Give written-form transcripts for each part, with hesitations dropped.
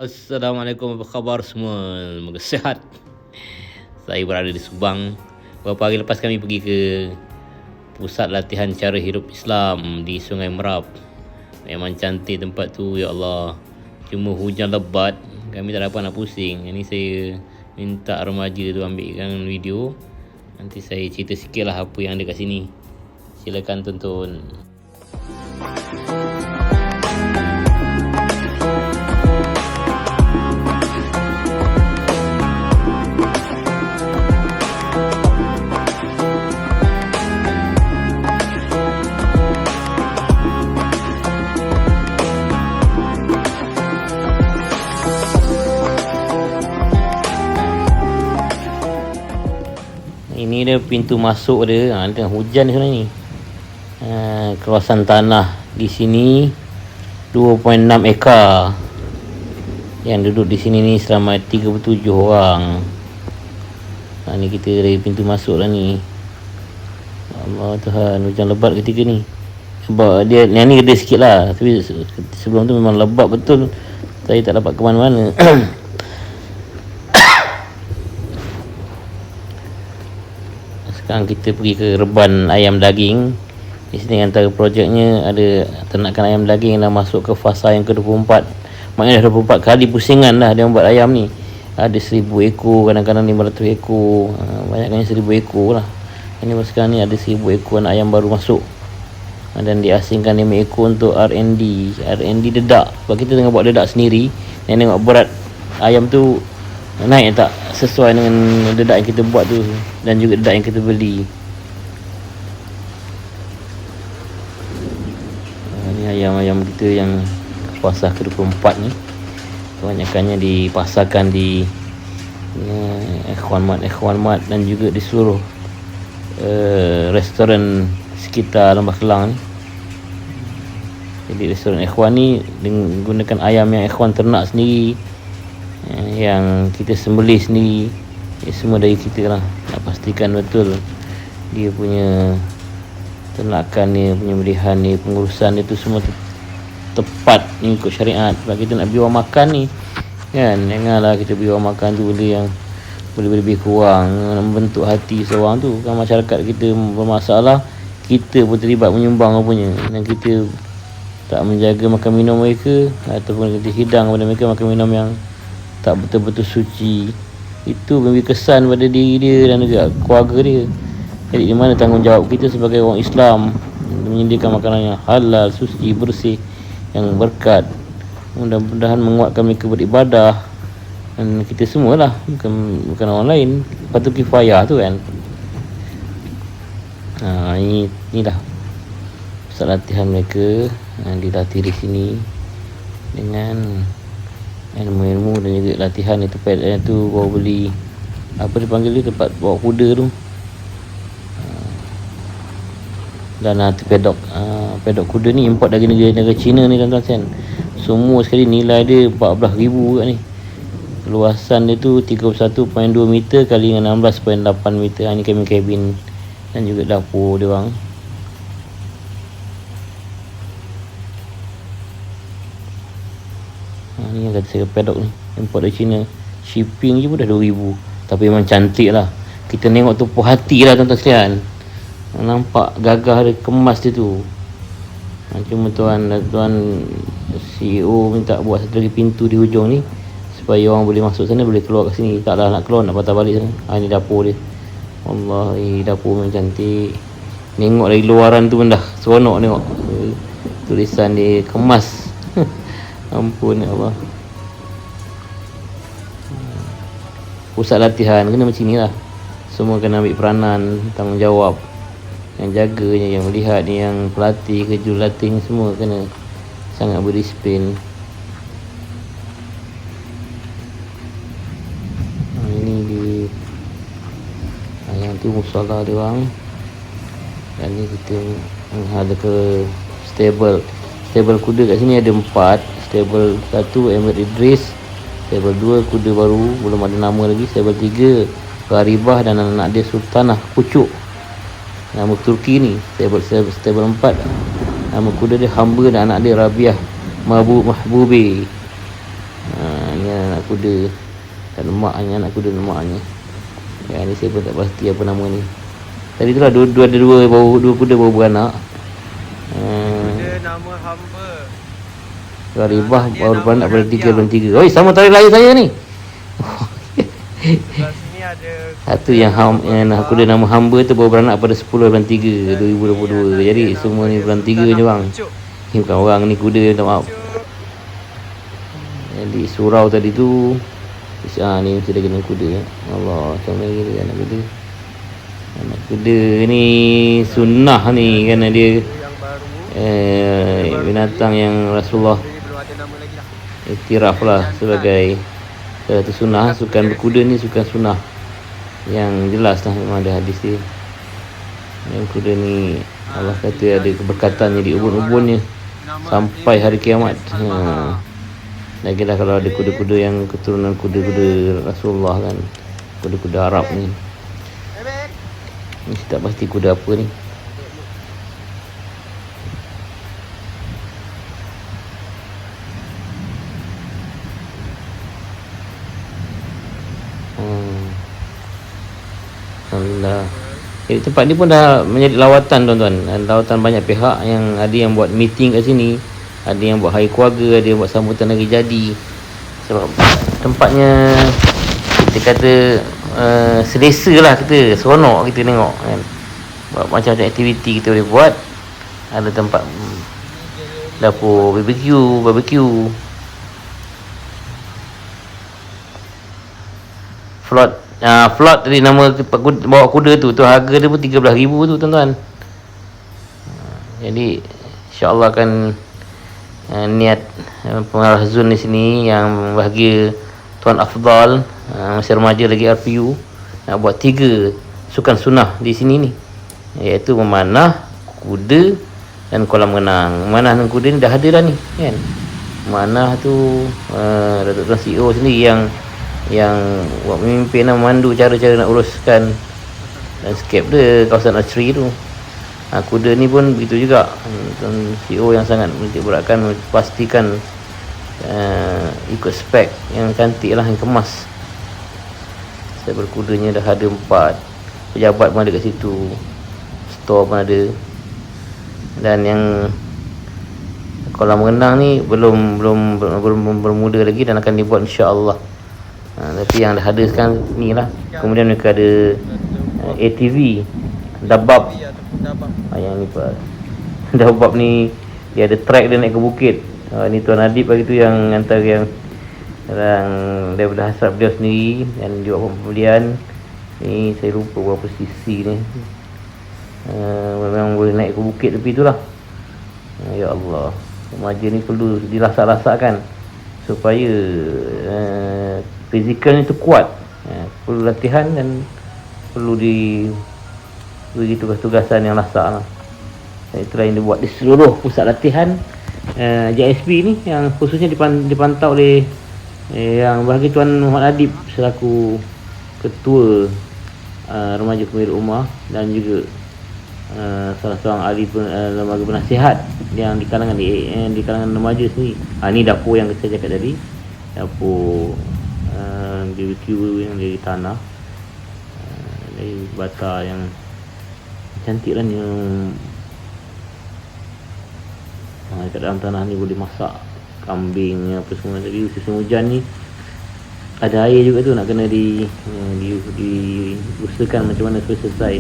Assalamualaikum, apa khabar semua? Semoga sihat. Saya berada di Subang. Beberapa hari lepas kami pergi ke pusat latihan cara hidup Islam di Sungai Merap. Memang cantik tempat tu, ya Allah. Cuma hujan lebat, kami tak dapat nak pusing. Ini saya minta remaja tu ambilkan video. Nanti saya cerita sikit lah apa yang ada kat sini. Silakan tonton. Ini dia pintu masuk dia. Tengah hujan ni sebenarnya ni. Kawasan tanah di sini 2.6 ekar. Yang duduk di sini ni selama 37 orang. Ni kita dari pintu masuk lah ni. Allah Tuhan, hujan lebat ketika ni. Sebab dia yang ni gede sikit lah. Tapi sebelum tu memang lebat betul. Saya tak dapat ke mana-mana. Sekarang kita pergi ke reban ayam daging. Di sini antara projeknya ada ternakan ayam daging yang dah masuk ke fasa yang ke-24. Maknanya dah 24 kali pusingan dah dia membuat ayam ni. Ada 1000 ekor, kadang-kadang 500 ekor, banyaknya 1000 ekor lah. Ini sekarang ni ada 1000 ekor ayam baru masuk. Dan diasingkan 5 ekor untuk R&D dedak. Sebab kita tengah buat dedak sendiri. Yang tengok berat ayam tu naik tak sesuai dengan dedak yang kita buat tu dan juga dedak yang kita beli. Ni ayam-ayam kita yang fasa ke-24 ni kebanyakannya dipasarkan di Ikhwan Mat dan juga di seluruh restoran sekitar Lembah Kelang ni. Jadi restoran Ikhwan ni menggunakan ayam yang Ikhwan ternak sendiri, yang kita sembelih sendiri. Semua dari kita lah. Nak pastikan betul dia punya ternakan ni, penyembelihan ni, pengurusan dia tu semua tepat ni ikut syariat. Sebab kita nak beri orang makan ni kan, janganlah kita beri orang makan tu benda yang boleh lebih kurang, nak membentuk hati seorang tu. Kan masyarakat kita bermasalah, kita pun terlibat menyumbang apanya, dan kita tak menjaga makan minum mereka ataupun kita hidang kepada mereka makan minum yang tak betul-betul suci. Itu memberi kesan pada diri dia dan juga keluarga dia. Jadi di mana tanggungjawab kita sebagai orang Islam menyediakan makanan yang halal, suci, bersih, yang berkat. Mudah-mudahan menguatkan mereka beribadah. Dan kita semualah, bukan orang lain. Patut kifayah tu kan. Ini dah pusat latihan mereka. Dilatih di sini dengan ilmu-ilmu dan juga latihan. Itu tempat tu bawa beli, apa dipanggil dia, tempat bawa kuda tu. Dan pedok kuda ni import dari negara China ni tuan-tuan kan. Semua sekali nilai dia 14,000 kat ni. Luasan dia tu 31.2 meter kali dengan 16.8 meter. Ini kabin dan juga dapur dia orang. Ni yang kata saya pedok ni import dari China. Shipping je pun dah 2,000. Tapi memang cantik lah. Kita tengok tu puas hati lah tuan-tuan sekalian. Nampak gagah dia, kemas dia tu. Cuma tuan CEO minta buat satu lagi pintu di hujung ni supaya orang boleh masuk sana, boleh keluar kat sini. Taklah nak keluar, nak patah balik sana. Ini dapur dia. Allah, dapur memang cantik. Tengok dari luaran tu pun dah seronok tengok. Tulisan dia kemas. Ampun ya Allah. Pusat latihan kena macam ni lah. Semua kena ambil peranan, tanggungjawab. Yang jaganya, yang melihat ni, yang pelatih, jurulatih ni semua kena sangat berdisiplin. Ini di yang tu musyawarah dia orang. Dan ni kita ada ke stable kuda kat sini ada 4. Stable 1 Emir Idris, stable 2 kuda baru belum ada nama lagi, stable 3 Gharibah dan anak dia Sultanah Pucuk, nama Turki ni. Stable 4 nama kuda dia Hamba dan anak dia Rabiah Mahbubi. kuda dan lemaknya, anak kuda lemaknya. Ya, ni saya pun tak pasti apa nama ni. Tadi tu lah dua kuda baru beranak. Kuda nama hamba. Ribah baru beranak pada 3 bulan 3. Oi, sama tarikh lahir saya ni. Sebelah sini ada Satu yang kuda nama hamba tu baru beranak pada 10 bulan 3 2022. Jadi semua ni bulan 3 je bang. Ni bukan orang ni, kuda, minta maaf. Jadi surau tadi tu ni mesti dia kena kuda. Allah, macam mana dia anak kuda. Anak kuda ni sunnah ni, kerana dia yang baru. binatang yang Rasulullah Jadi belum ada nama lagi lah. iktiraf lah sebagai satu sunnah. Sukan berkuda ni sukan sunnah yang jelas lah, memang ada hadis dia. Yang kuda ni Allah kata ada keberkatannya di ubun-ubunnya sampai hari kiamat. Lagilah kalau ada kuda-kuda yang keturunan kuda-kuda Rasulullah kan, kuda-kuda Arab ni. Ni tak pasti kuda apa ni. Alhamdulillah. Jadi tempat ni pun dah menjadi lawatan tuan-tuan. Lawatan banyak pihak, yang ada yang buat meeting kat sini, ada yang buat hari keluarga, ada yang buat sambutan hari jadi. Sebab tempatnya kita kata selesa lah, kita seronok kita tengok kan. Buat macam-macam aktiviti kita boleh buat. Ada tempat dapur barbecue. Float tadi nama bawa kuda tu harga dia pun 13,000 tu tuan-tuan. Jadi insya-Allah akan niat pengarah Zun di sini yang bahagia Tuan Afdal, masih remaja lagi RPU, nak buat 3 sukan sunnah di sini ni, iaitu memanah, kuda dan kolam renang. Memanah dan kuda ni dah ada dah ni kan. Memanah tu Datuk Tuan CEO sendiri yang buat memimpin dan memandu cara-cara nak uruskan landscape dia, kawasan archery tu. Kuda ni pun begitu juga. Tuan CEO yang sangat menitik beratkan pastikan ikut spek yang cantik lah, yang kemas. Saya berkudanya dah ada 4, pejabat pun ada kat situ, store pun ada. Dan yang kolam renang ni belum bermula lagi dan akan dibuat insya-Allah. Tapi yang dah ada sekarang ni lah. Kemudian mereka ada ATV Dabab. Yang ni Pak Dabab ni dia ada track, dia naik ke bukit. Ni Tuan Adib bagi tu yang antara yang daripada hasrat beliau sendiri dan juga pembelian ni. Saya lupa berapa cc ni. Memang boleh naik ke bukit tepi tu lah. Ya Allah, remaja ni perlu dirasak-rasakkan supaya fizikal ni tu kuat. Perlu latihan dan perlu beri tugas-tugasan yang lasak lah. Itulah yang dibuat di seluruh pusat latihan JSP ni, yang khususnya dipantau oleh yang bahagia Tuan Muhammad Adib selaku ketua remaja pemilik rumah dan juga salah seorang ahli lembaga penasihat yang di kalangan remaja sendiri. Ni dapur yang saya cakap tadi, dapur BBQ yang dari tanah, dari bata yang cantik lah ni. Kat dalam tanah ni boleh masak kambing apa semua. Jadi musim hujan ni ada air juga tu, nak kena diusahakan macam mana supaya selesai.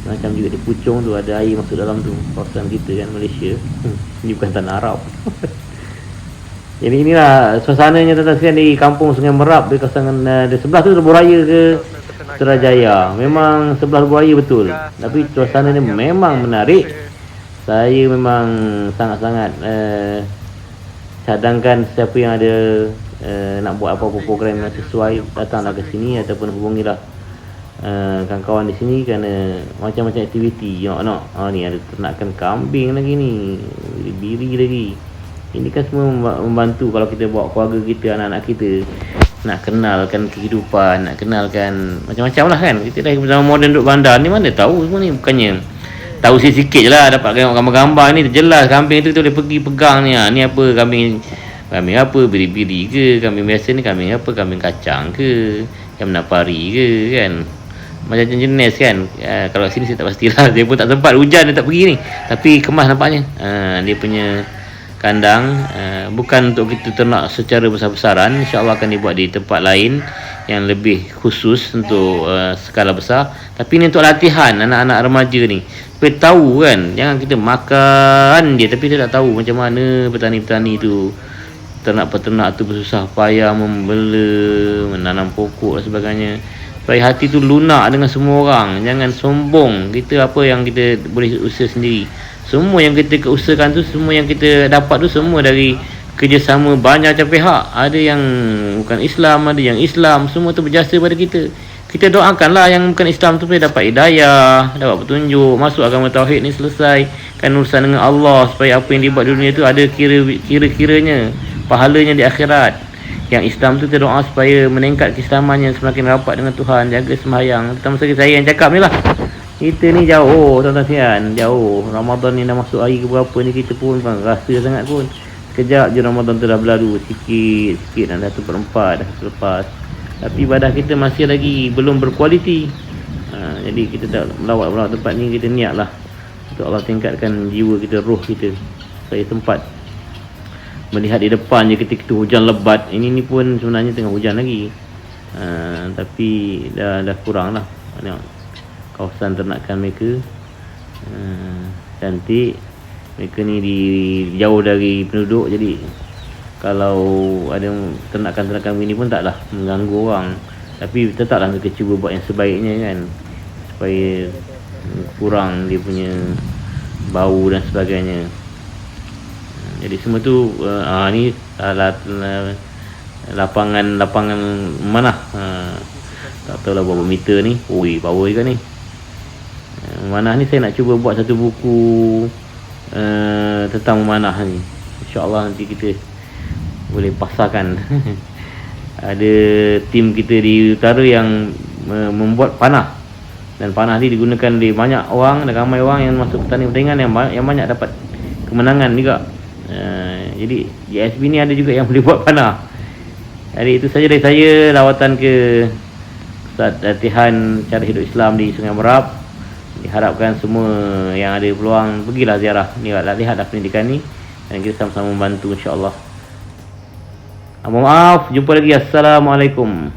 Macam juga di Puchong tu ada air masuk dalam tu, kawasan kita kan, Malaysia. Ini bukan tanah Arab. Jadi inilah suasananya tuan-tuan sekalian di kampung Sungai Merap, di kawasan di sebelah tu Lebuh Raya ke Putrajaya. Memang sebelah Lebuh Raya betul. Tapi suasananya memang menarik. Saya memang sangat-sangat cadangkan siapa yang ada nak buat apa-apa program yang sesuai, datanglah ke sini ataupun hubungilah kawan-kawan di sini, kerana macam-macam aktiviti. Ni ada ternakan kambing lagi ni, biri lagi. Ini kan semua membantu kalau kita bawa keluarga kita, anak-anak kita nak kenalkan kehidupan, nak kenalkan macam-macam lah kan. Kita dah zaman moden duduk bandar ni, mana tahu semua ni. Bukannya tahu sikit je lah, dapat tengok gambar-gambar ni jelas kambing tu boleh pergi pegang ni. Ni apa, kambing Kambing apa? Biri-biri ke? Kambing biasa ni kambing apa? Kambing kacang ke? Kambing napari ke kan? Macam jenis kan. Kalau sini saya tak pastilah. Dia pun tak sempat, hujan dia tak pergi ni. Tapi kemas nampaknya. Dia punya kandang bukan untuk kita ternak secara besar-besaran. InsyaAllah akan dibuat di tempat lain yang lebih khusus untuk skala besar. Tapi ni untuk latihan anak-anak remaja ni, supaya tahu kan. Jangan kita makan dia tapi dia tak tahu macam mana petani-petani tu, ternak-peternak tu bersusah payah membela, menanam pokok dan sebagainya. Supaya hati tu lunak dengan semua orang. Jangan sombong. Kita apa yang kita boleh usaha sendiri. Semua yang kita usahakan tu, semua yang kita dapat tu, semua dari kerjasama banyak macam pihak. Ada yang bukan Islam, ada yang Islam. Semua tu berjasa pada kita. Kita doakanlah yang bukan Islam tu supaya dapat hidayah, dapat petunjuk, masuk agama tauhid ni, selesai kan urusan dengan Allah. Supaya apa yang dibuat di dunia tu ada kira-kiranya pahalanya di akhirat. Yang Islam tu kita doa supaya meningkat keislamannya, semakin rapat dengan Tuhan, jaga sembahyang. Terutama sekali saya yang cakap ni lah. Kita ni jauh, tuan-tuan sekalian, jauh. Ramadan ni dah masuk hari ke berapa ni, kita pun bukan rasa sangat pun. Sekejap je Ramadan tu dah berlalu, sikit-sikit dah 1/4 dah selepas. Tapi ibadah kita masih lagi belum berkualiti. Jadi kita tak melawat tempat ni, kita niatlah untuk Allah tingkatkan jiwa kita, roh kita, supaya sempat melihat di depan je ketika hujan lebat. Ini ni pun sebenarnya tengah hujan lagi. Tapi dah kurang lah. Kawasan ternakan mereka cantik. Mereka ni jauh dari penduduk. Jadi kalau ada ternakan-ternakan ini pun taklah mengganggu orang. Tapi tetaplah mereka cuba buat yang sebaiknya kan, supaya kurang dia punya bau dan sebagainya. Jadi semua tu ni lapangan mana? Tak tahu lah berapa meter ni. Oi, power juga ni. Memanah ni saya nak cuba buat satu buku tentang memanah ni. InsyaAllah nanti kita boleh pasarkan. Ada tim kita di utara yang membuat panah. Dan panah ni digunakan di banyak orang, dan ramai orang yang masuk petani pertanian yang banyak dapat kemenangan juga. Jadi di SB ni ada juga yang boleh buat panah. Jadi itu saja dari saya, lawatan ke Ustaz latihan cara hidup Islam di Sungai Merap. Diharapkan semua yang ada peluang pergilah ziarah ni, lihatlah pendidikan ni, dan kita sama-sama membantu insya-Allah. Mohon maaf, jumpa lagi. Assalamualaikum.